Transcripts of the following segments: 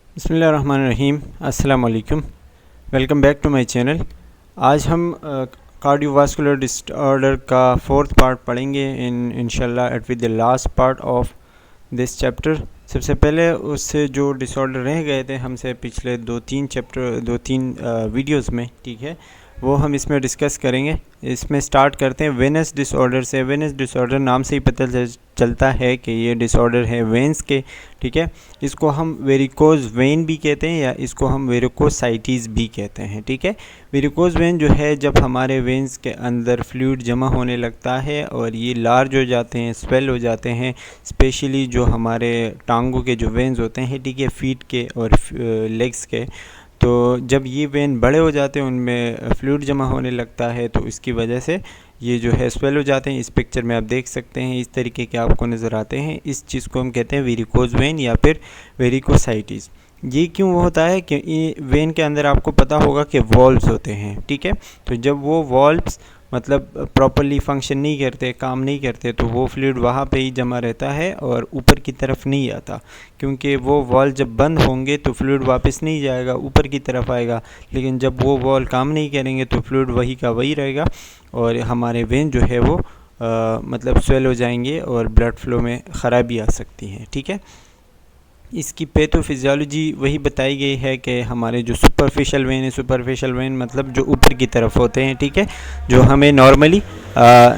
बिस्मिल्लाहिर्रहमानिर्रहीम। अस्सलाम वालेकुम। Welcome back to my channel. आज हम कार्डियोवास्कुलर डिसऑर्डर का फोर्थ पार्ट पढ़ेंगे इंशाल्लाह at with the last part of this chapter. सबसे पहले उससे जो डिसऑर्डर रह गए थे हमसे पिछले दो तीन वीडियोस में, ठीक है, वो हम इसमें डिस्कस करेंगे। इसमें स्टार्ट करते हैं वेनस डिसऑर्डर से। वेनस डिसऑर्डर नाम से ही पता चलता है कि ये डिसऑर्डर है वेंस के, ठीक है। इसको हम वेरिकोज वेन भी कहते हैं या इसको हम वेरिकोसाइटिस भी कहते हैं, ठीक है। वेरिकोज वेन जो है जब हमारे वेंस के अंदर फ्लूइड जमा होने लगता है और ये लार्ज हो जाते हैं, स्वेल हो जाते हैं, स्पेशली जो हमारे टांगों के जो वेन्स होते हैं, ठीक है, फीट के और लेग्स के। तो जब ये वेन बड़े हो जाते हैं उनमें फ्लूइड जमा होने लगता है, तो इसकी वजह से ये जो है स्वेल हो जाते हैं। इस पिक्चर में आप देख सकते हैं इस तरीके के आपको नज़र आते हैं। इस चीज़ को हम कहते हैं वेरिकोज वेन या फिर वेरिकोसाइटिस। ये क्यों होता है कि वेन के अंदर आपको पता होगा कि वॉल्व्स होते हैं, ठीक है। तो जब वो वॉल्व्स मतलब प्रॉपरली फंक्शन नहीं करते, काम नहीं करते, तो वो फ्लूइड वहाँ पे ही जमा रहता है और ऊपर की तरफ नहीं आता, क्योंकि वो वॉल जब बंद होंगे तो फ्लूइड वापस नहीं जाएगा, ऊपर की तरफ आएगा। लेकिन जब वो वॉल काम नहीं करेंगे तो फ्लूइड वही का वही रहेगा और हमारे वेन जो है वो मतलब स्वेल हो जाएंगे और ब्लड फ्लो में ख़राबी आ सकती है, ठीक है। इसकी पैथोफिजियोलॉजी वही बताई गई है कि हमारे जो सुपरफिशियल वेन है, सुपरफिशियल वेन मतलब जो ऊपर की तरफ होते हैं, ठीक है, जो हमें नॉर्मली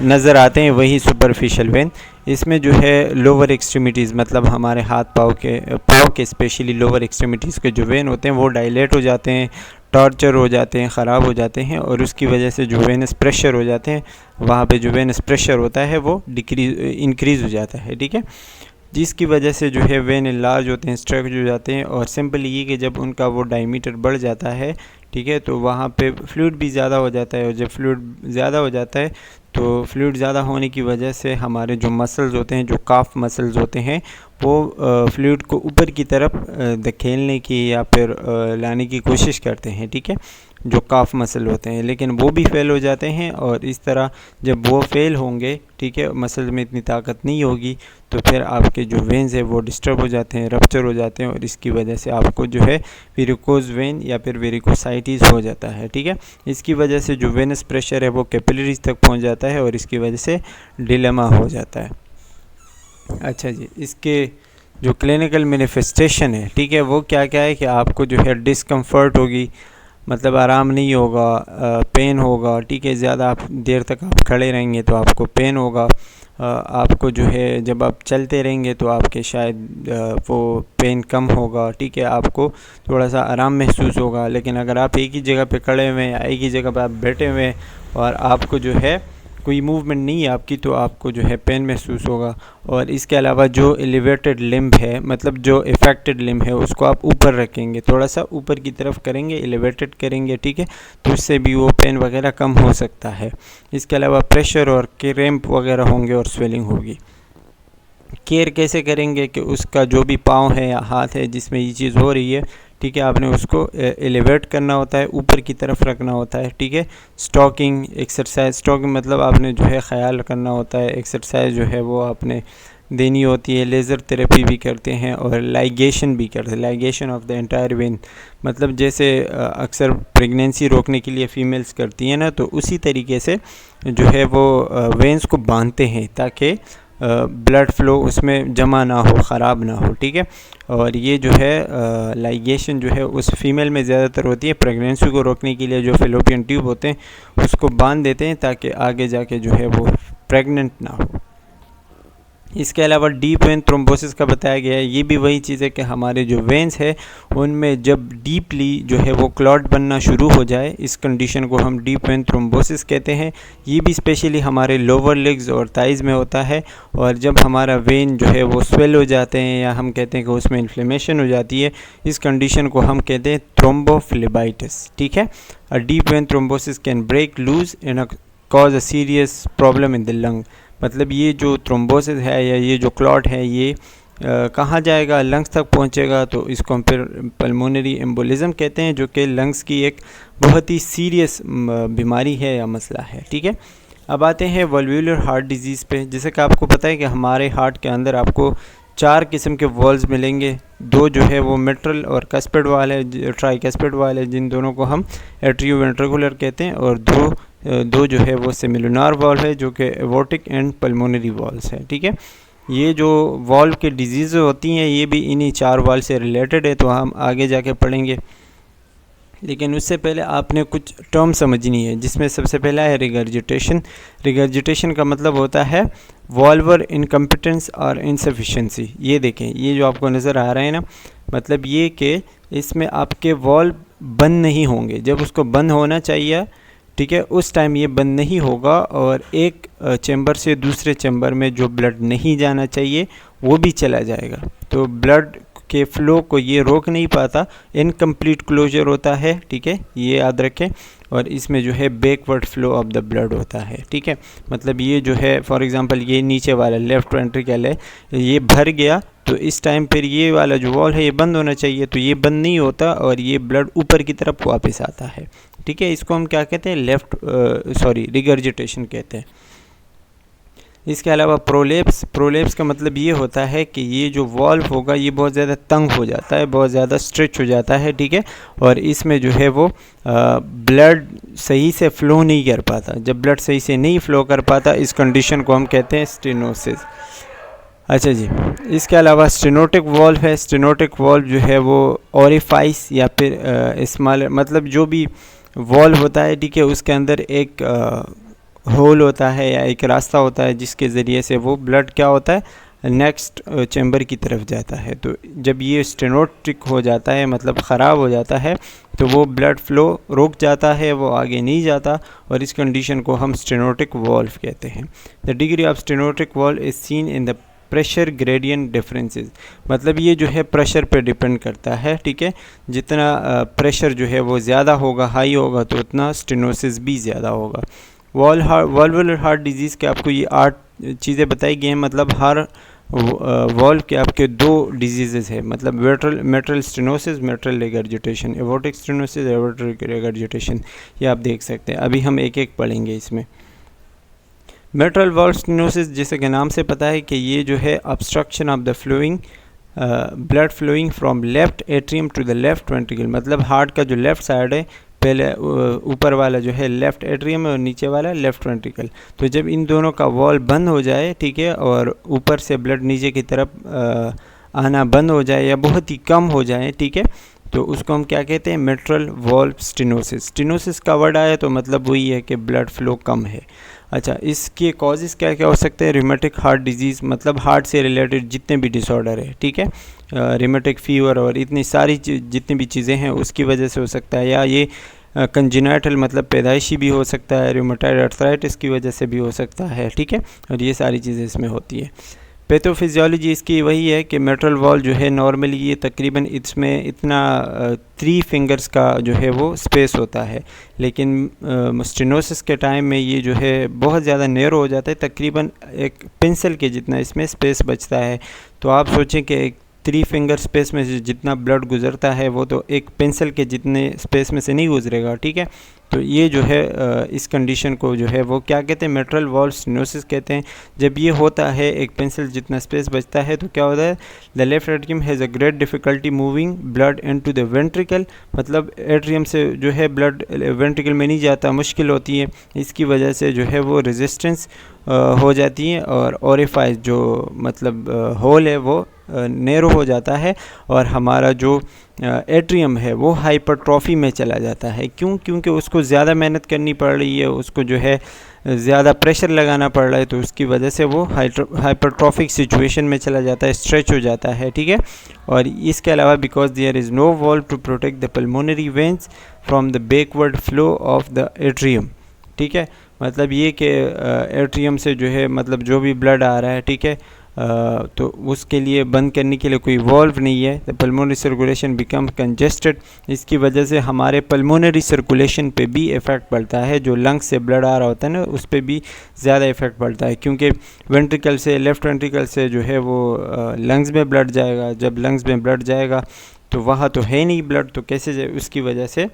नज़र आते हैं, वही सुपरफिशियल वेन। इसमें जो है लोअर एक्सट्रीमिटीज़ मतलब हमारे हाथ पाँव के स्पेशली लोअर एक्सट्रीमिटीज़ के जो वेन होते हैं वो डायलेट हो जाते हैं, टॉर्चर हो जाते हैं, ख़राब हो जाते हैं और उसकी वजह से जो वेनस प्रेशर हो जाते हैं, वहाँ पे जो वेनस प्रेशर होता है वो इंक्रीज़ हो जाता है, ठीक है, जिसकी वजह से जो है वेन लार्ज होते हैं, स्ट्रेच हो जाते हैं। और सिंपल ये कि जब उनका वो डायमीटर बढ़ जाता है, ठीक है, तो वहाँ पे फ्लूइड भी ज़्यादा हो जाता है और जब फ्लूइड ज़्यादा हो जाता है तो फ्लूइड ज़्यादा होने की वजह से हमारे जो मसल्स होते हैं, जो काफ मसल्स होते हैं, वो फ्लूइड को ऊपर की तरफ धकेलने की या फिर लाने की कोशिश करते हैं, ठीक है, जो काफ मसल होते हैं, लेकिन वो भी फेल हो जाते हैं। और इस तरह जब वो फेल होंगे, ठीक है, मसल में इतनी ताकत नहीं होगी, तो फिर आपके जो वेन्स है वो डिस्टर्ब हो जाते हैं, रप्चर हो जाते हैं और इसकी वजह से आपको जो है वेरिकोज वेन या फिर वेरिकोसाइटिस हो जाता है, ठीक है। इसकी वजह से जो वेनस प्रेशर है वो कैपिलरीज तक पहुंच जाता है और इसकी वजह से डिलेमा हो जाता है। अच्छा जी, इसके जो क्लिनिकल मैनिफेस्टेशन है, ठीक है, वो क्या क्या है कि आपको जो है डिस्कम्फर्ट होगी, मतलब आराम नहीं होगा, पेन होगा, ठीक है, ज़्यादा आप देर तक आप खड़े रहेंगे तो आपको पेन होगा। आपको जो है जब आप चलते रहेंगे तो आपके शायद वो पेन कम होगा, ठीक है, आपको थोड़ा सा आराम महसूस होगा। लेकिन अगर आप एक ही जगह पे खड़े हुए हैं या एक ही जगह पे आप बैठे हुए हैं और आपको जो है कोई मूवमेंट नहीं है आपकी, तो आपको जो है पेन महसूस होगा। और इसके अलावा जो एलिवेटेड लिम्ब है, मतलब जो इफेक्टेड लिम्ब है, उसको आप ऊपर रखेंगे, थोड़ा सा ऊपर की तरफ करेंगे, एलिवेटेड करेंगे, ठीक है, तो इससे भी वो पेन वगैरह कम हो सकता है। इसके अलावा प्रेशर और क्रैम्प वगैरह होंगे और स्वेलिंग होगी। केयर कैसे करेंगे कि उसका जो भी पाँव है या हाथ है जिसमें ये चीज़ हो रही है, ठीक है, आपने उसको एलिवेट करना होता है, ऊपर की तरफ रखना होता है, ठीक है। स्टॉकिंग एक्सरसाइज, स्टॉकिंग मतलब आपने जो है ख्याल करना होता है, एक्सरसाइज जो है वो आपने देनी होती है। लेज़र थेरेपी भी करते हैं और लाइगेशन भी करते हैं, ligation of the entire when, मतलब जैसे अक्सर प्रेगनेंसी रोकने के लिए फ़ीमेल्स करती हैं ना, तो उसी तरीके से जो है वो वेंस को बांधते हैं ताकि ब्लड फ्लो उसमें जमा ना हो, ख़राब ना हो, ठीक है। और ये जो है लाइगेशन जो है उस फीमेल में ज़्यादातर होती है, प्रेगनेंसी को रोकने के लिए जो फेलोपियन ट्यूब होते हैं उसको बांध देते हैं ताकि आगे जाके जो है वो प्रेग्नेंट ना हो। इसके अलावा डीप वेन थ्रोम्बोसिस का बताया गया है। ये भी वही चीज़ है कि हमारे जो वेन्स है उनमें जब डीपली जो है वो क्लॉट बनना शुरू हो जाए, इस कंडीशन को हम डीप वेन थ्रोम्बोसिस कहते हैं। ये भी स्पेशली हमारे लोअर लेग्स और थाइज़ में होता है। और जब हमारा वेन जो है वो स्वेल हो जाते हैं या हम कहते हैं कि उसमें इन्फ्लेमेशन हो जाती है, इस कंडीशन को हम कहते हैं थ्रोम्बोफ्लेबाइटिस, ठीक है। A deep vein thrombosis can break loose and cause a serious problem in the lung. मतलब ये जो थ्रोम्बोसिस है या ये जो क्लॉट है ये कहाँ जाएगा, लंग्स तक पहुँचेगा, तो इसको हम फिर पल्मोनरी एम्बोलिज्म कहते हैं, जो कि लंग्स की एक बहुत ही सीरियस बीमारी है या मसला है, ठीक है। अब आते हैं वल्वुलर हार्ट डिजीज़ पे। जैसे कि आपको पता है कि हमारे हार्ट के अंदर आपको 4 किस्म के वॉल्स मिलेंगे। 2 जो है वो मिट्रल और कस्पिड वाल है, ट्राई कस्पिड वाल है, जिन दोनों को हम एट्रियोवेंट्रिकुलर कहते हैं, और दो जो है वो सेमिलुनार वॉल्व है, जो कि एवोटिक एंड पल्मोनरी वॉल्स है। ठीक है, ये जो वॉल्व के डिजीज़ होती हैं ये भी इन्हीं 4 वॉल्व से रिलेटेड है, तो हम आगे जाके पढ़ेंगे। लेकिन उससे पहले आपने कुछ टर्म समझनी है, जिसमें सबसे पहला है रिगर्जिटेशन। रिगर्जिटेशन का मतलब होता है वॉल्वर इनकम्पिटेंस और इनसफिशेंसी। ये देखें, ये जो आपको नज़र आ रहा है ना, मतलब ये कि इसमें आपके वॉल्व बंद नहीं होंगे, जब उसको बंद होना चाहिए, ठीक है, उस टाइम ये बंद नहीं होगा, और एक चैम्बर से दूसरे चैम्बर में जो ब्लड नहीं जाना चाहिए वो भी चला जाएगा। तो ब्लड के फ़्लो को ये रोक नहीं पाता, इनकम्प्लीट क्लोजर होता है। ठीक है, ये याद रखें। और इसमें जो है backward flow of the blood होता है। ठीक है, मतलब ये जो है फॉर एग्जांपल ये नीचे वाला लेफ़्ट वेंट्रिकल है, ये भर गया, तो इस टाइम फिर ये वाला जो वॉल है ये बंद होना चाहिए, तो ये बंद नहीं होता और ये ब्लड ऊपर की तरफ वापस आता है। ठीक है, इसको हम क्या कहते हैं, रिगर्जिटेशन कहते हैं। इसके अलावा प्रोलेप्स का मतलब ये होता है कि ये जो वॉल्व होगा ये बहुत ज़्यादा तंग हो जाता है, बहुत ज़्यादा स्ट्रेच हो जाता है। ठीक है, और इसमें जो है वो ब्लड सही से फ़्लो नहीं कर पाता। जब ब्लड सही से नहीं फ़्लो कर पाता, इस कंडीशन को हम कहते हैं स्टेनोसिस। अच्छा जी, इसके अलावा स्टेनोटिक वॉल्व है। स्टेनोटिक वॉल्व जो है वो ओरिफाइस या फिर स्मॉल, मतलब जो भी वॉल्व होता है, ठीक है, उसके अंदर एक होल होता है या एक रास्ता होता है, जिसके ज़रिए से वो ब्लड क्या होता है, नेक्स्ट चैम्बर की तरफ जाता है। तो जब ये स्टेनोटिक हो जाता है, मतलब ख़राब हो जाता है, तो वो ब्लड फ़्लो रुक जाता है, वो आगे नहीं जाता, और इस कंडीशन को हम स्टेनोटिक वॉल्व कहते हैं। The degree of stenotic valve is seen in the pressure gradient differences. मतलब ये जो है प्रेशर पे डिपेंड करता है। ठीक है, जितना प्रेशर जो है वो ज़्यादा होगा, हाई होगा, तो उतना स्टेनोसिस भी ज़्यादा होगा। वॉल्वुलर हार्ट डिजीज़ के आपको ये 8 चीज़ें बताई गई हैं। मतलब हर वॉल्व के आपके 2 डिजीज़ है, मतलब mitral stenosis, mitral regurgitation, aortic stenosis, aortic regurgitation. ये आप देख सकते हैं। अभी हम एक एक पढ़ेंगे इसमें। मेट्रल वॉल्व स्टेनोसिस, जैसे कि नाम से पता है कि ये जो है obstruction of the blood flowing from left atrium to the left ventricle. मतलब हार्ट का जो लेफ़्ट साइड है, पहले ऊपर वाला जो है लेफ़्ट एट्रियम और नीचे वाला लेफ़्ट वेंट्रिकल, तो जब इन दोनों का वॉल बंद हो जाए, ठीक है, और ऊपर से ब्लड नीचे की तरफ आना बंद हो जाए या बहुत ही कम हो जाए, ठीक है, तो उसको हम क्या कहते हैं, मेट्रल वॉल्व स्टेनोसिस। स्टेनोसिस का वर्ड आया तो मतलब वही है कि ब्लड फ्लो कम है। अच्छा, इसके कॉजेज़ क्या क्या हो सकते हैं? रिमेटिक हार्ट डिजीज़, मतलब हार्ट से रिलेटेड जितने भी डिसऑर्डर है, ठीक है, रिमेटिक फीवर और इतनी सारी जितनी भी चीज़ें हैं उसकी वजह से हो सकता है, या ये कंजेनाइटल मतलब पैदाइशी भी हो सकता है, रूमेटॉइड अर्थराइटिस की वजह से भी हो सकता है। ठीक है, और ये सारी चीज़ें इसमें होती है। पैथोफिजियोलॉजी इसकी वही है कि मेट्रल वॉल्व जो है नॉर्मली ये तकरीबन इसमें इतना 3 फिंगर्स का जो है वो स्पेस होता है, लेकिन स्टेनोसिस के टाइम में ये जो है बहुत ज़्यादा नैरो हो जाता है, तकरीबन एक पेंसिल के जितना इसमें स्पेस बचता है। तो आप सोचें कि 3 फिंगर स्पेस में जितना ब्लड गुजरता है वो तो एक पेंसिल के जितने स्पेस में से नहीं गुजरेगा। ठीक है, तो ये जो है इस कंडीशन को जो है वो क्या कहते हैं, मेट्रल वॉल्व स्टेनोसिस कहते हैं। जब ये होता है, एक पेंसिल जितना स्पेस बचता है, तो क्या होता है, the left atrium has a great difficulty moving blood into the ventricle. मतलब एट्रियम से जो है ब्लड वेंट्रिकल में नहीं जाता, मुश्किल होती है। इसकी वजह से जो है वो रेजिस्टेंस हो जाती है और ओरिफाइस जो मतलब होल है वो नैरो हो जाता है, और हमारा जो एट्रियम है वो हाइपरट्रॉफी में चला जाता है। क्योंकि उसको ज़्यादा मेहनत करनी पड़ रही है, उसको जो है ज़्यादा प्रेशर लगाना पड़ रहा है, तो उसकी वजह से वो हाइपरट्रॉफिक सिचुएशन में चला जाता है, स्ट्रेच हो जाता है। ठीक है, और इसके अलावा because there is no valve to protect the pulmonary veins from the backward flow of the atrium. ठीक है, मतलब ये कि एट्रियम से जो है मतलब जो भी ब्लड आ रहा है, ठीक है, तो उसके लिए बंद करने के लिए कोई वॉल्व नहीं है। The pulmonary circulation become congested. इसकी वजह से हमारे पल्मोनरी सर्कुलेशन पे भी इफ़ेक्ट पड़ता है, जो लंग्स से ब्लड आ रहा होता है ना, उस पर भी ज़्यादा इफ़ेक्ट पड़ता है, क्योंकि वेंट्रिकल से, लेफ़्ट वेंट्रिकल से जो है वो लंग्स में ब्लड जाएगा। जब लंग्स में ब्लड जाएगा तो वहाँ तो है नहीं ब्लड, तो कैसे जाए, उसकी वजह से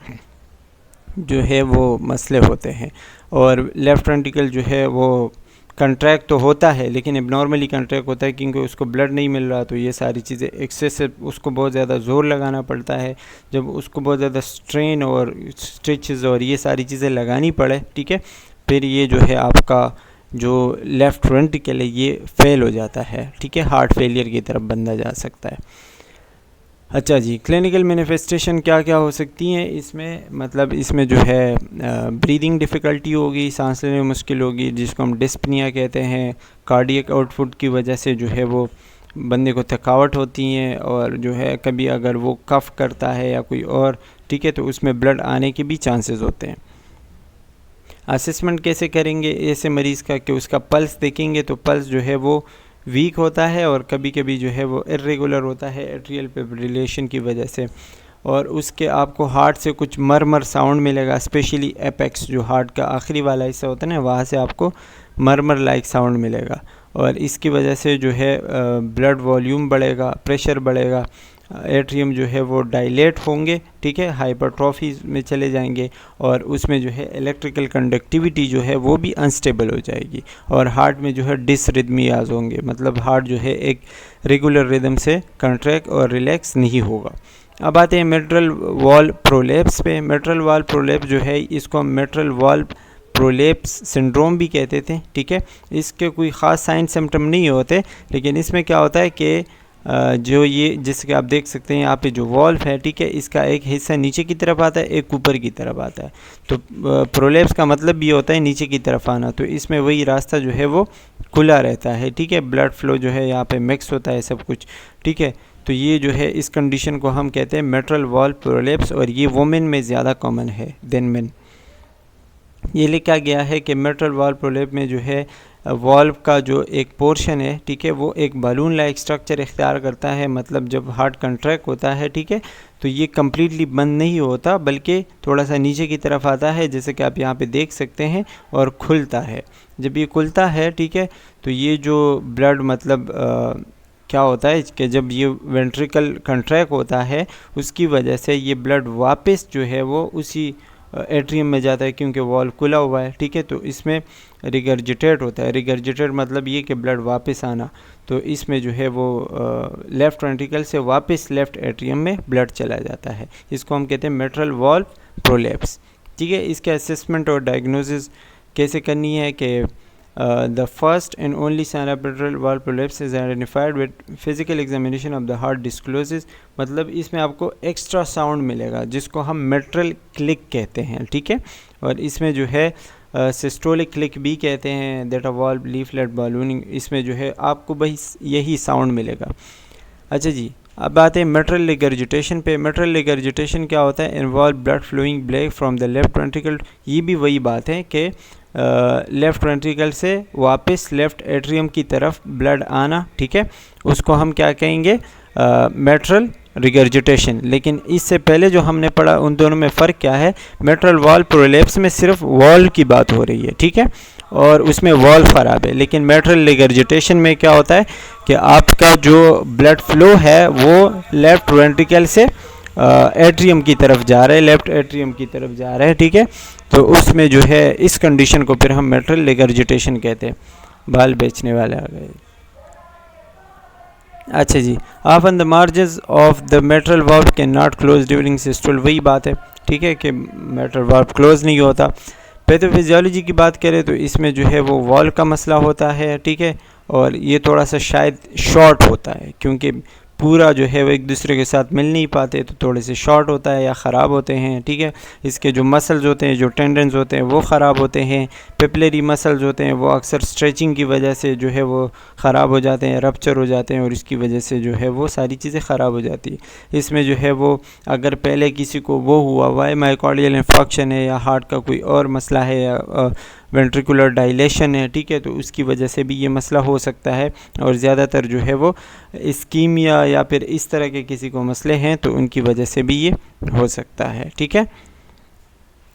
जो है वो मसले होते हैं। और लेफ़्ट वेंट्रिकल जो है वो कंट्रैक्ट तो होता है लेकिन एबनॉर्मली कंट्रैक्ट होता है क्योंकि उसको ब्लड नहीं मिल रहा, तो ये सारी चीज़ें एक्सेसिव, उसको बहुत ज़्यादा ज़ोर लगाना पड़ता है। जब उसको बहुत ज़्यादा स्ट्रेन और स्टिचेस और ये सारी चीज़ें लगानी पड़े, ठीक है, फिर ये जो है आपका जो लेफ़्ट वेंट्रिकल है ये फेल हो जाता है, ठीक है, हार्ट फेलियर की तरफ बंदा जा सकता है। अच्छा जी, क्लिनिकल मैनिफेस्टेशन क्या क्या हो सकती हैं इसमें, मतलब इसमें जो है ब्रीदिंग डिफ़िकल्टी होगी, सांस लेने में मुश्किल होगी, जिसको हम डिस्पनिया कहते हैं। कार्डियक आउटपुट की वजह से जो है वो बंदे को थकावट होती है, और जो है कभी अगर वो कफ़ करता है या कोई और, ठीक है, तो उसमें ब्लड आने के भी चांसेस होते हैं। असेसमेंट कैसे करेंगे ऐसे मरीज़ का, कि उसका पल्स देखेंगे तो पल्स जो है वो वीक होता है और कभी कभी जो है वो इर्रेगुलर होता है एट्रियल फिब्रिलेशन की वजह से, और उसके आपको हार्ट से कुछ मरमर साउंड मिलेगा, स्पेशली एपेक्स जो हार्ट का आखिरी वाला हिस्सा होता है ना, वहाँ से आपको मरमर लाइक साउंड मिलेगा, और इसकी वजह से जो है ब्लड वॉल्यूम बढ़ेगा, प्रेशर बढ़ेगा, एट्रियम जो है वो डायलेट होंगे, ठीक है, हाइपरट्रॉफी में चले जाएंगे, और उसमें जो है इलेक्ट्रिकल कंडक्टिविटी जो है वो भी अनस्टेबल हो जाएगी, और हार्ट में जो है डिसरिदमियाज होंगे, मतलब हार्ट जो है एक रेगुलर रिदम से कंट्रैक्ट और रिलैक्स नहीं होगा। अब आते हैं मिट्रल वॉल प्रोलेप्स पे। मिट्रल वॉल प्रोलेप्स जो है इसको हम मिट्रल वॉल प्रोलेप्स सिंड्रोम भी कहते थे, ठीक है। इसके कोई ख़ास साइन सिम्टम नहीं होते, लेकिन इसमें क्या होता है कि जो ये जिसके आप देख सकते हैं यहाँ पे जो वॉल्व है, ठीक है, इसका एक हिस्सा नीचे की तरफ आता है, एक ऊपर की तरफ आता है, तो प्रोलेप्स का मतलब भी होता है नीचे की तरफ आना, तो इसमें वही रास्ता जो है वो खुला रहता है, ठीक है, ब्लड फ्लो जो है यहाँ पे मिक्स होता है सब कुछ, ठीक है। तो ये जो है इस कंडीशन को हम कहते हैं मिट्रल वॉल्व प्रोलेप्स, और ये वुमेन में ज़्यादा कॉमन है देन मेन। ये लिखा गया है कि मिट्रल वॉल्व प्रोलेप में जो है वॉल्व का जो एक पोर्शन है, ठीक है, वो एक बलून लाइक स्ट्रक्चर इख्तियार करता है, मतलब जब हार्ट कंट्रैक्ट होता है, ठीक है, तो ये कम्प्लीटली बंद नहीं होता बल्कि थोड़ा सा नीचे की तरफ आता है, जैसे कि आप यहाँ पे देख सकते हैं, और खुलता है। जब ये खुलता है, ठीक है, तो ये जो ब्लड मतलब क्या होता है कि जब ये वेंट्रिकल कंट्रैक्ट होता है उसकी वजह से ये ब्लड वापस जो है वो उसी एट्रियम में जाता है, क्योंकि वॉल्व खुला हुआ है, ठीक है, तो इसमें रिगर्जिटेट होता है। रिगर्जिटेट मतलब ये कि ब्लड वापस आना, तो इसमें जो है वो लेफ़्ट वेंट्रिकल से वापस लेफ़्ट एट्रियम में ब्लड चला जाता है। इसको हम कहते हैं मिट्रल वॉल्व प्रोलेप्स, ठीक है। इसके असेसमेंट और डायग्नोसिस कैसे करनी है कि the first and only sign of mitral valve prolapse is identified with physical examination of the heart discloses, मतलब इसमें आपको एक्स्ट्रा साउंड मिलेगा जिसको हम मिट्रल क्लिक कहते हैं, ठीक है, और इसमें जो है सिस्टोलिक क्लिक भी कहते हैं, that a valve leaflet ballooning, इसमें जो है आपको बस यही साउंड मिलेगा। अच्छा जी, अब बात है मिट्रल रिगर्जिटेशन पे। मिट्रल रिगर्जिटेशन क्या होता है? Involve blood flowing black from the left ventricle. ये भी वही बात है कि लेफ़्ट वेंट्रिकल से वापस लेफ़्ट एट्रियम की तरफ ब्लड आना, ठीक है, उसको हम क्या कहेंगे? Mitral regurgitation. लेकिन इससे पहले जो हमने पढ़ा उन दोनों में फ़र्क क्या है? मिट्रल वॉल्व प्रोलेप्स में सिर्फ वॉल्व की बात हो रही है, ठीक है, और उसमें वॉल्व ख़राब है। लेकिन मिट्रल रिगर्जिटेशन में क्या होता है कि आपका जो ब्लड फ्लो है वो लेफ़्ट वेंट्रिकल से एट्रियम की तरफ जा रहा है, लेफ़्ट एट्रियम की तरफ जा रहा है, ठीक है, तो उसमें जो है इस कंडीशन को फिर हम मिट्रल रिगर्जिटेशन कहते हैं। बाल बेचने वाले आ गए। अच्छा जी, often the margins of the mitral valve can not close during systole. वही बात है, ठीक है, कि मिट्रल वाल्व क्लोज नहीं होता। पैथोफिजियोलॉजी की बात करें तो इसमें जो है वो वॉल का मसला होता है, ठीक है, और ये थोड़ा सा शायद शॉर्ट होता है क्योंकि पूरा जो है वो एक दूसरे के साथ मिल नहीं पाते, तो थोड़े से शॉर्ट होता है या ख़राब होते हैं, ठीक है। इसके जो मसल्स होते हैं, जो टेंडन्स होते हैं वो ख़राब होते हैं। पेपिलरी मसल्स होते हैं वो अक्सर स्ट्रेचिंग की वजह से जो है वो ख़राब हो जाते हैं, रप्चर हो जाते हैं, और इसकी वजह से जो है वो सारी चीज़ें ख़राब हो जाती है। इसमें जो है वो अगर पहले किसी को वो हुआ है मायोकार्डियल इन्फेक्शन है या हार्ट का कोई और मसला है या वेंट्रिकुलर डायलेशन है, ठीक है, तो उसकी वजह से भी ये मसला हो सकता है। और ज़्यादातर जो है वो इस्कीमिया या फिर इस तरह के किसी को मसले हैं तो उनकी वजह से भी ये हो सकता है, ठीक है।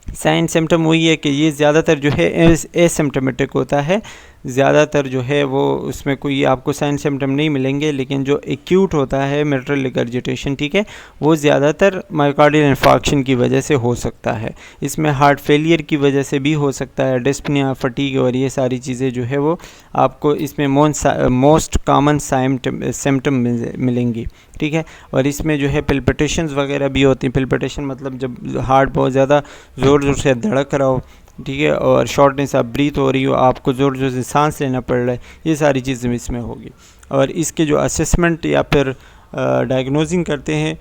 साइन सिम्टम वही है कि ये ज़्यादातर जो है एसिम्टोमेटिक होता है, ज़्यादातर जो है वो उसमें कोई आपको साइन सिम्टम नहीं मिलेंगे, लेकिन जो एक्यूट होता है मिट्रल रिगर्जिटेशन, ठीक है, वो ज़्यादातर मायोकार्डियल इन्फार्क्शन की वजह से हो सकता है। इसमें हार्ट फेलियर की वजह से भी हो सकता है, डिस्पनिया, फटीग और ये सारी चीज़ें जो है वो आपको इसमें मोस्ट कॉमन सिम्टम मिलेंगी, ठीक है। और इसमें जो है पिल्पिटेशंस वगैरह भी होती हैं। पिल्पिटेशन मतलब जब हार्ट बहुत ज़्यादा ज़ोर ज़ोर से धड़क रहा हो, ठीक है, और शॉर्टनेस ऑफ ब्रीथ हो रही हो, आपको ज़ोर ज़ोर से सांस लेना पड़ रहा है, ये सारी चीज़ें इसमें होगी। और इसके जो असेसमेंट या फिर डायग्नोजिंग करते हैं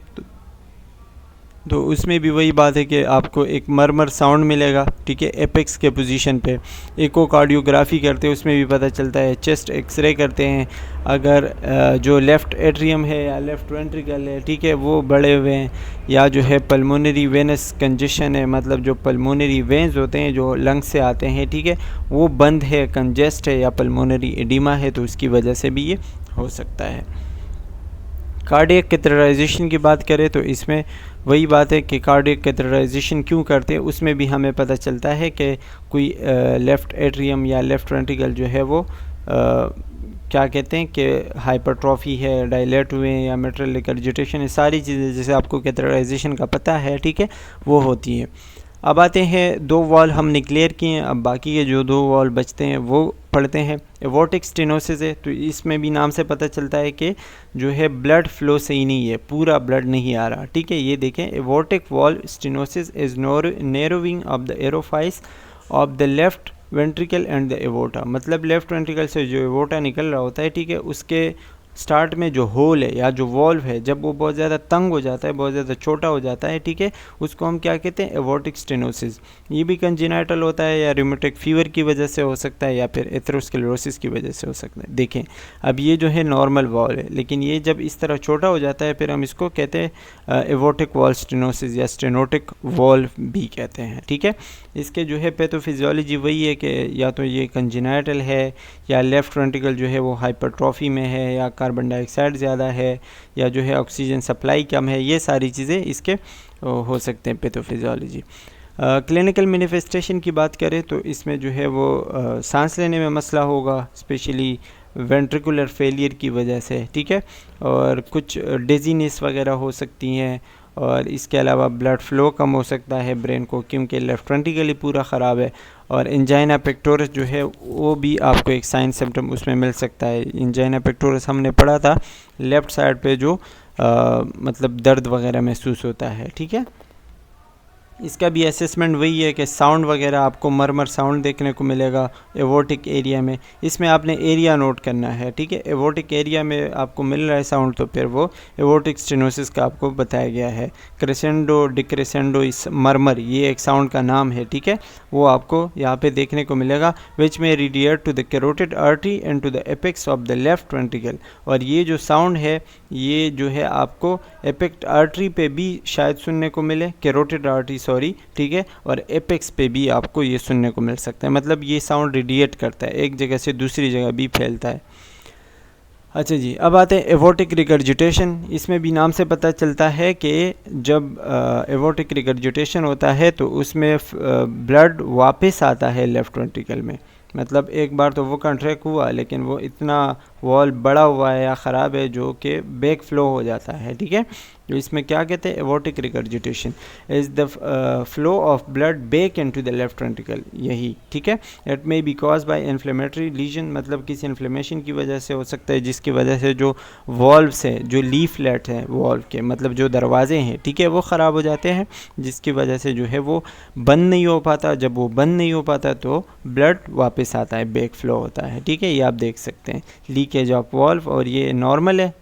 तो उसमें भी वही बात है कि आपको एक मरमर साउंड मिलेगा, ठीक है, एपेक्स के पोजीशन पे। इकोकार्डियोग्राफी करते हैं, उसमें भी पता चलता है। चेस्ट एक्सरे करते हैं, अगर जो लेफ़्ट एट्रियम है या लेफ़्ट वेंट्रिकल है, ठीक है, वो बढ़े हुए हैं, या जो है पल्मोनरी वेनस कंजेशन है, मतलब जो पल्मोनरी वेन्स होते हैं जो लंग्स से आते हैं, ठीक है, वो बंद है, कंजेस्ट है या पल्मोनरी एडिमा है, तो उसकी वजह से भी ये हो सकता है। कार्डियक कैथेटराइजेशन की बात करें तो इसमें वही बात है कि कार्डियक कैथेटराइजेशन क्यों करते हैं, उसमें भी हमें पता चलता है कि कोई लेफ़्ट एट्रियम या लेफ़्ट वेंट्रिकल जो है वो क्या कहते हैं कि हाइपरट्रॉफी है, डायलेट हुए हैं या मिट्रल रिगर्जिटेशन है, सारी चीज़ें जैसे आपको कैथेटराइजेशन का पता है, ठीक है, वो होती है। अब आते हैं 2 वॉल हमने क्लियर किए हैं, अब बाकी के जो 2 वॉल बचते हैं वो पढ़ते हैं। एवोर्टिक स्टेनोसिस है, तो इसमें भी नाम से पता चलता है कि जो है ब्लड फ्लो सही नहीं है, पूरा ब्लड नहीं आ रहा, ठीक है। ये देखें, aortic valve stenosis is narrowing of the orifice of the left ventricle and the aorta, मतलब लेफ्ट वेंट्रिकल से जो एवोटा निकल रहा होता है, ठीक है, उसके स्टार्ट में जो होल है या जो वॉल्व है, जब वो बहुत ज़्यादा तंग हो जाता है, बहुत ज़्यादा छोटा हो जाता है, ठीक है, उसको हम क्या कहते हैं, एवोर्टिक स्टेनोसिस। ये भी कंजेनाइटल होता है या रूमेटिक फीवर की वजह से हो सकता है या फिर एथेरोस्क्लेरोसिस की वजह से हो सकता है। देखें, अब ये जो है नॉर्मल वॉल है, लेकिन ये जब इस तरह छोटा हो जाता है फिर हम इसको कहते हैं एवोर्टिक वॉल स्टेनोसिस या स्टेनोटिक वॉल भी कहते हैं, ठीक है। इसके जो है पैथोफिजियोलॉजी वही है कि या तो ये कंजेनाइटल है या लेफ़्ट वेंट्रिकल जो है वो हाइपरट्रॉफी में है या कार्बन डाइऑक्साइड ज़्यादा है या जो है ऑक्सीजन सप्लाई कम है, ये सारी चीज़ें इसके हो सकते हैं पैथोफिजियोलॉजी। क्लिनिकल मैनिफेस्टेशन की बात करें तो इसमें जो है वो सांस लेने में मसला होगा, स्पेशली वेंट्रिकुलर फेलियर की वजह से, ठीक है, और कुछ डिजीनेस वगैरह हो सकती हैं, और इसके अलावा ब्लड फ्लो कम हो सकता है ब्रेन को, क्योंकि लेफ्ट वेंट्रिकल ही पूरा ख़राब है। और इंजाइना पेक्टोरस जो है वो भी आपको एक साइन सिम्टम उसमें मिल सकता है। इंजाइना पेक्टोरस हमने पढ़ा था, लेफ़्ट साइड पे जो मतलब दर्द वगैरह महसूस होता है, ठीक है। इसका भी असेसमेंट वही है कि साउंड वगैरह आपको मरमर साउंड देखने को मिलेगा एवोर्टिक एरिया में। इसमें आपने एरिया नोट करना है, ठीक है, एवोर्टिक एरिया में आपको मिल रहा है साउंड तो फिर वो एवोर्टिक स्टेनोसिस का आपको बताया गया है। क्रेसेंडो डिक्रेसेंडो इस मरमर, ये एक साउंड का नाम है, ठीक है, वो आपको यहाँ पे देखने को मिलेगा। विच में radiate to the carotid artery and to the apex of the left ventricle, और ये जो साउंड है ये जो है आपको एपेक्ट आर्टरी पे भी शायद सुनने को मिले, कैरोटिड आर्टरी सॉरी, ठीक है, और एपेक्स पे भी आपको ये सुनने को मिल सकता है, मतलब ये साउंड रेडिएट करता है, एक जगह से दूसरी जगह भी फैलता है। अच्छा जी, अब आते हैं एवोर्टिक रिगर्जिटेशन। इसमें भी नाम से पता चलता है कि जब एवोर्टिक रिगर्जिटेशन होता है तो उसमें ब्लड वापस आता है लेफ़्ट वेंट्रिकल में, मतलब एक बार तो वो कंट्रैक्ट हुआ लेकिन वो इतना वॉल बड़ा हुआ है या ख़राब है जो कि बैक फ्लो हो जाता है, ठीक है। जो इसमें क्या कहते हैं, aortic regurgitation is the flow of blood back into the left ventricle, यही, ठीक है। It may be cause by inflammatory lesion, मतलब किसी इन्फ्लेमेशन की वजह से हो सकता है, जिसकी वजह से जो वॉल्व्स हैं, जो लीफलेट हैं वॉल्व के, मतलब जो दरवाजे हैं, ठीक है, वो ख़राब हो जाते हैं, जिसकी वजह से जो है वो बंद नहीं हो पाता। जब वो बंद नहीं हो पाता तो ब्लड वापस आता है, बैक फ्लो होता है, ठीक है, ये आप देख सकते हैं लीकेज ऑफ वॉल्व, और ये नॉर्मल है,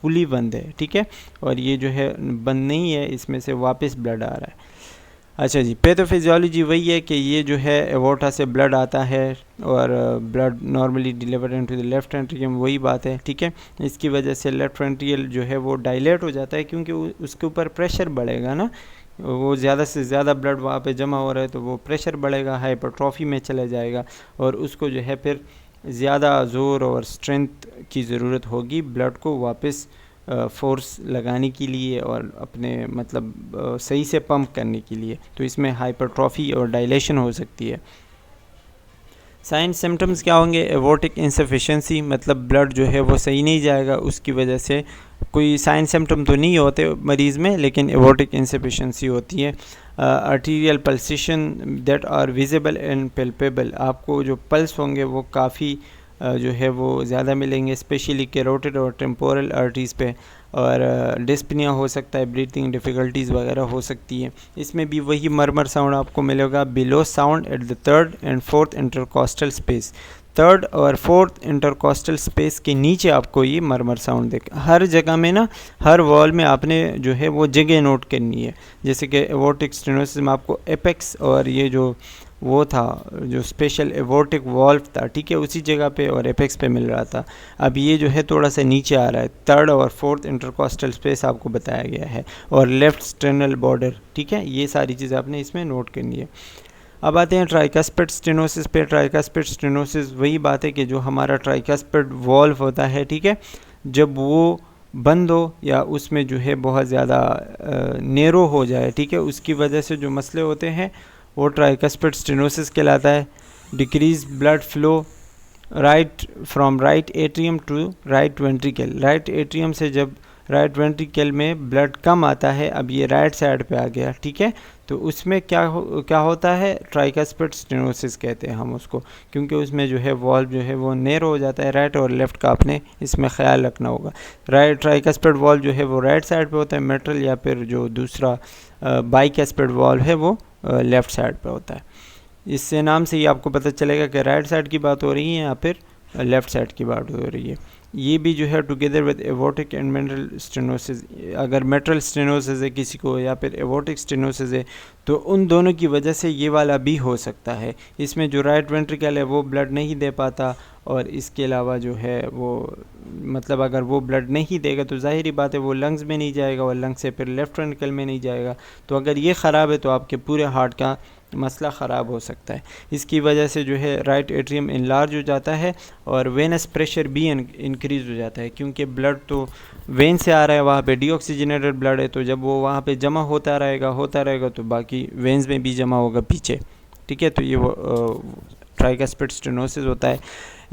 पुली बंद है, ठीक है, और ये जो है बंद नहीं है, इसमें से वापस ब्लड आ रहा है। अच्छा जी, पैथोफिजियोलॉजी वही है कि ये जो है एवोर्टा से ब्लड आता है और blood normally delivered into the left ventricle, वही बात है, ठीक है। इसकी वजह से लेफ्ट वेंट्रिकल जो है वो डायलेट हो जाता है, क्योंकि उसके ऊपर प्रेशर बढ़ेगा ना, वो ज़्यादा से ज़्यादा ब्लड वहाँ पे जमा हो रहा है तो वो प्रेशर बढ़ेगा, हाइपरट्रॉफी में चला जाएगा, और उसको जो है फिर ज़्यादा ज़ोर और स्ट्रेंथ की ज़रूरत होगी ब्लड को वापस फोर्स लगाने के लिए और अपने मतलब सही से पंप करने के लिए, तो इसमें हाइपरट्रॉफी और डायलेशन हो सकती है। साइन सिम्टम्स क्या होंगे? एवोटिक इंसफिशेंसी, मतलब ब्लड जो है वो सही नहीं जाएगा, उसकी वजह से कोई साइन सिम्टम तो नहीं होते मरीज़ में, लेकिन एवोटिक इंसफिशेंसी होती है। Arterial pulsation that are visible and palpable, आपको जो पल्स होंगे वो काफ़ी जो है वो ज़्यादा मिलेंगे, स्पेशली कैरोटिड और टेम्पोरल आर्टरीज़ पे। और डिस्पनिया हो सकता है, ब्रीथिंग डिफ़िकल्टीज़ वगैरह हो सकती है। इसमें भी वही मरमर साउंड आपको मिलेगा below sound at the third and fourth intercostal space. Third और फोर्थ इंटरकॉस्टल स्पेस के नीचे आपको ये मरमर साउंड देगा। हर जगह में ना, हर वॉल में आपने जो है वो जगह नोट करनी है। जैसे कि एवोटिक स्टेनोसिस में आपको एपेक्स और ये जो वो था, जो स्पेशल एवोटिक वॉल्व था, ठीक है, उसी जगह पे और एपेक्स पे मिल रहा था। अब ये जो है थोड़ा सा नीचे आ रहा है। थर्ड और फोर्थ इंटरकॉस्टल स्पेस आपको बताया गया है, और लेफ्ट स्टेर्नल बॉर्डर, ठीक है, ये सारी चीज़ें आपने इसमें नोट करनी है। अब आते हैं ट्राइकस्पिड स्टेनोसिस पे। ट्राइकस्पिड स्टेनोसिस वही बात है कि जो हमारा ट्राइकस्पिड वॉल्व होता है, ठीक है, जब वो बंद हो या उसमें जो है बहुत ज़्यादा नेरो हो जाए, ठीक है, उसकी वजह से जो मसले होते हैं वो ट्राइकस्पिड स्टेनोसिस कहलाता है। Decrease blood flow from right atrium to right ventricle, right atrium से जब राइट वेंट्रिकल में ब्लड कम आता है, अब ये राइट साइड पे आ गया, ठीक है, तो उसमें क्या होता है? ट्राइकस्पिड स्टेनोसिस कहते हैं हम उसको, क्योंकि उसमें जो है वॉल्व जो है वो नैरो हो जाता है। राइट और लेफ़्ट का आपने इसमें ख्याल रखना होगा। राइट ट्राइकस्पिड वॉल्व जो है वो राइट साइड पे होता है मेट्रल, या फिर जो दूसरा बाइकस्पिड वॉल्व है वो लेफ़्ट साइड पे होता है। इससे नाम से ही आपको पता चलेगा कि राइट साइड की बात हो रही है या फिर लेफ़्ट साइड की बात हो रही है। ये भी जो है together with aortic and mitral stenosis, अगर मेट्रल स्टेनोसिस है किसी को या फिर एवोटिक स्टेनोसिस है, तो उन दोनों की वजह से ये वाला भी हो सकता है। इसमें जो राइट वेंट्रिकल है वो ब्लड नहीं दे पाता, और इसके अलावा जो है वो मतलब अगर वो ब्लड नहीं देगा तो ज़ाहिरी बात है वो लंग्स में नहीं जाएगा, और लंग्स से फिर लेफ़्ट वेंट्रिकल में नहीं जाएगा। तो अगर ये ख़राब है तो आपके पूरे हार्ट का मसला ख़राब हो सकता है। इसकी वजह से जो है राइट एट्रियम इनलार्ज हो जाता है, और वेनस प्रेशर भी इंक्रीज़ हो जाता है, क्योंकि ब्लड तो वेन से आ रहा है, वहाँ पे डीऑक्सीजनेटेड ब्लड है, तो जब वो वहाँ पे जमा होता रहेगा तो बाकी वेन्स में भी जमा होगा पीछे, ठीक है। तो ये वो ट्राइकस्पिड स्टेनोसिस होता है।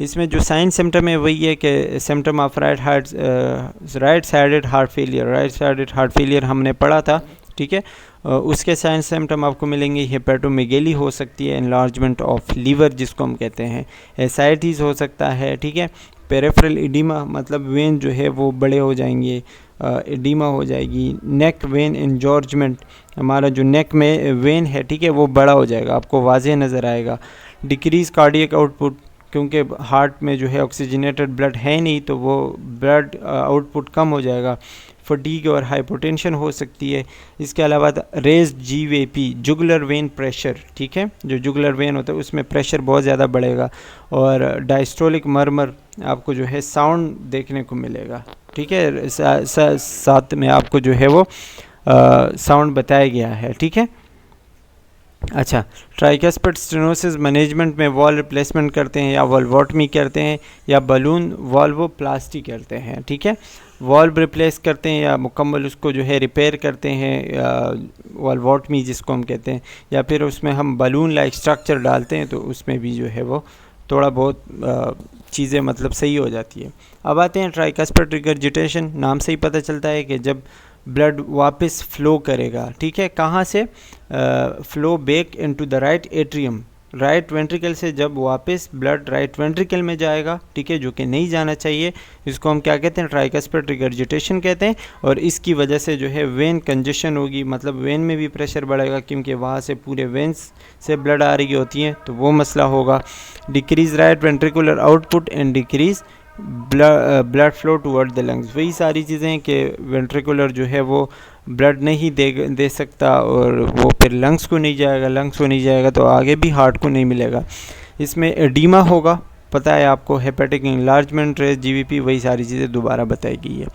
इसमें जो साइन सिम्टम है वही है कि symptom of right sided heart failure, right sided heart failure हमने पढ़ा था, ठीक है। उसके साइन सिम्टम आपको मिलेंगे, हेपेटोमेगेली हो सकती है, एनलार्जमेंट ऑफ लीवर जिसको हम कहते हैं, एसाइटिस हो सकता है, ठीक है। पेरिफेरल एडिमा, मतलब वेन जो है वो बड़े हो जाएंगे, एडिमा हो जाएगी। नेक वेन एंजॉर्जमेंट, हमारा जो नेक में वेन है, ठीक है, वो बड़ा हो जाएगा, आपको वाज़ेह नज़र आएगा। डिक्रीज कार्डियक आउटपुट, क्योंकि हार्ट में जो है ऑक्सीजनेटेड ब्लड है नहीं, तो वो ब्लड आउटपुट कम हो जाएगा। फटीग और हाइपोटेंशन हो सकती है। इसके अलावा raise JVP, jugular vein pressure, ठीक है, जो जुगुलर वेन होता है उसमें प्रेशर बहुत ज़्यादा बढ़ेगा। और डायस्टोलिक मरमर, आपको जो है साउंड देखने को मिलेगा, ठीक है, साथ में आपको जो है वो साउंड बताया गया है, ठीक है। अच्छा, ट्राइकस्पिड स्टेनोसिस मैनेजमेंट में वॉल रिप्लेसमेंट करते हैं, या वॉल्वोटमी करते हैं, या बलून वॉल्वोप्लास्टी करते हैं, ठीक है। वॉल्व रिप्लेस करते हैं या मुकम्मल उसको जो है रिपेयर करते हैं, वॉल्वोटमी जिसको हम कहते हैं, या फिर उसमें हम बलून लाइक स्ट्रक्चर डालते हैं, तो उसमें भी जो है वो थोड़ा बहुत चीज़ें मतलब सही हो जाती है। अब आते हैं ट्राइकस्पिड रिगर्जिटेशन। नाम से ही पता चलता है कि जब ब्लड वापस फ़्लो करेगा, ठीक है, कहाँ से? Flow back into the right atrium, right ventricle से जब वापस ब्लड राइट वेंट्रिकल में जाएगा, ठीक है, जो कि नहीं जाना चाहिए, इसको हम क्या कहते हैं? ट्राइकस्पिड रिगर्जिटेशन कहते हैं। और इसकी वजह से जो है वेन कंजेशन होगी, मतलब वेन में भी प्रेशर बढ़ेगा, क्योंकि वहाँ से पूरे वेन्स से ब्लड आ रही होती हैं, तो वो मसला होगा। Decrease right ventricular output and decrease blood flow toward the lungs, वही सारी चीज़ें कि वेंट्रिकुलर जो है वो ब्लड नहीं दे सकता, और वो फिर लंग्स को नहीं जाएगा तो आगे भी हार्ट को नहीं मिलेगा। इसमें एडीमा होगा, पता है आपको, हेपेटिक इंलार्जमेंट, रेस जीवीपी, वही सारी चीज़ें दोबारा बताई गई है।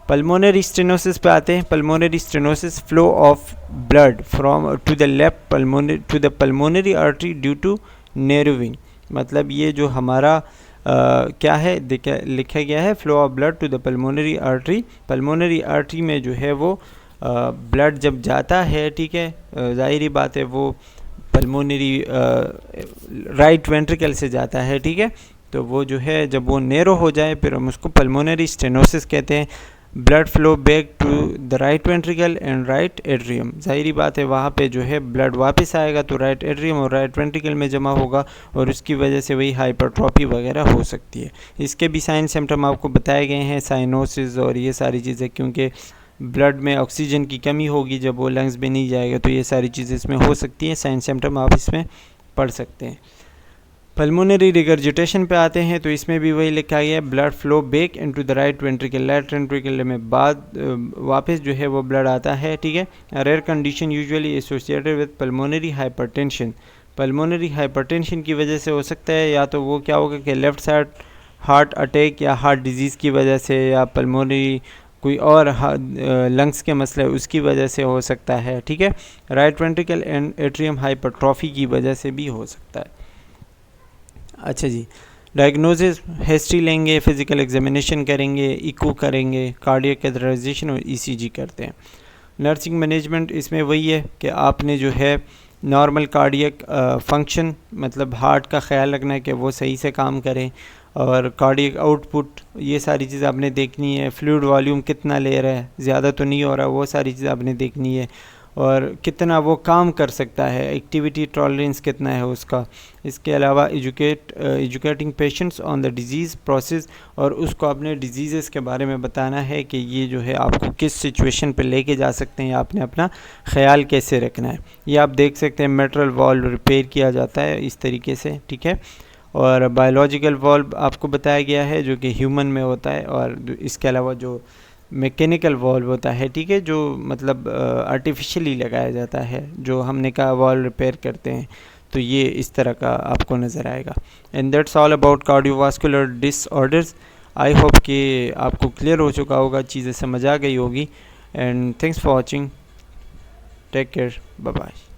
पल्मोनरी स्टेनोसिस पे आते हैं। Pulmonary stenosis, flow of blood from to the left pulmonary to the pulmonary artery due to narrowing, मतलब ये जो हमारा क्या है लिखा गया है, flow of blood to the pulmonary artery. Pulmonary artery में जो है वो ब्लड जब जाता है, ठीक है, ज़ाहिरी बात है वो पल्मोनरी राइट वेंट्रिकल से जाता है, ठीक है। तो वो जो है जब वो नैरो हो जाए फिर हम उसको पल्मोनरी स्टेनोसिस कहते हैं। Blood flow back to the right ventricle and right atrium, ज़ाहिरी बात है वहाँ पे जो है ब्लड वापस आएगा तो राइट एट्रियम और राइट वेंट्रिकल में जमा होगा और उसकी वजह से वही हाइपरट्रॉफी वगैरह हो सकती है। इसके भी साइन सिम्टम आपको बताए गए हैं, साइनोसिस और ये सारी चीज़ें, क्योंकि ब्लड में ऑक्सीजन की कमी होगी जब वो लंग्स में नहीं जाएगा तो ये सारी चीज़ें इसमें हो सकती हैं। साइन सिम्टम आप इसमें पढ़ सकते हैं। पल्मोनरी रिगर्जिटेशन पे आते हैं तो इसमें भी वही लिखा गया है, blood flow back into the right ventricle, right ventricle में बाद वापस जो है वो ब्लड आता है, ठीक है। Rare condition usually associated with pulmonary hypertension, pulmonary hypertension की वजह से हो सकता है, या तो वो क्या होगा कि लेफ़्ट साइड हार्ट अटैक या हार्ट डिजीज़ की वजह से, या पल्मोनरी कोई और लंग्स के मसले उसकी वजह से हो सकता है, ठीक है। Right ventricle and atrium hypertrophy की वजह से भी हो सकता है। अच्छा जी, डायग्नोसिस हिस्ट्री लेंगे, फिज़िकल एग्जामिनेशन करेंगे, इको करेंगे, कार्डियक कैथेटराइजेशन और ईसीजी करते हैं। नर्सिंग मैनेजमेंट इसमें वही है कि आपने जो है नॉर्मल कार्डियक फंक्शन मतलब हार्ट का ख्याल रखना है कि वो सही से काम करें, और कार्डियक आउटपुट ये सारी चीज़ आपने देखनी है। फ्लूइड वॉल्यूम कितना ले रहा है, ज़्यादा तो नहीं हो रहा, वो सारी चीज़ आपने देखनी है। और कितना वो काम कर सकता है, एक्टिविटी टॉलरेंस कितना है उसका। इसके अलावा educating patients on the disease process, और उसको अपने डिजीज़ के बारे में बताना है कि ये जो है आपको किस सिचुएशन पे लेके जा सकते हैं, या आपने अपना ख्याल कैसे रखना है। ये आप देख सकते हैं मिट्रल वॉल्व रिपेयर किया जाता है इस तरीके से, ठीक है। और बायोलॉजिकल वॉल्व आपको बताया गया है जो कि ह्यूमन में होता है, और इसके अलावा जो मैकेनिकल वॉल्व होता है, ठीक है, जो मतलब आर्टिफिशियली लगाया जाता है, जो हमने कहा वॉल्व रिपेयर करते हैं, तो ये इस तरह का आपको नज़र आएगा। And that's all about cardiovascular disorders. I hope कि आपको क्लियर हो चुका होगा, चीज़ें समझ आ गई होगी। And thanks for watching, take care, bye bye.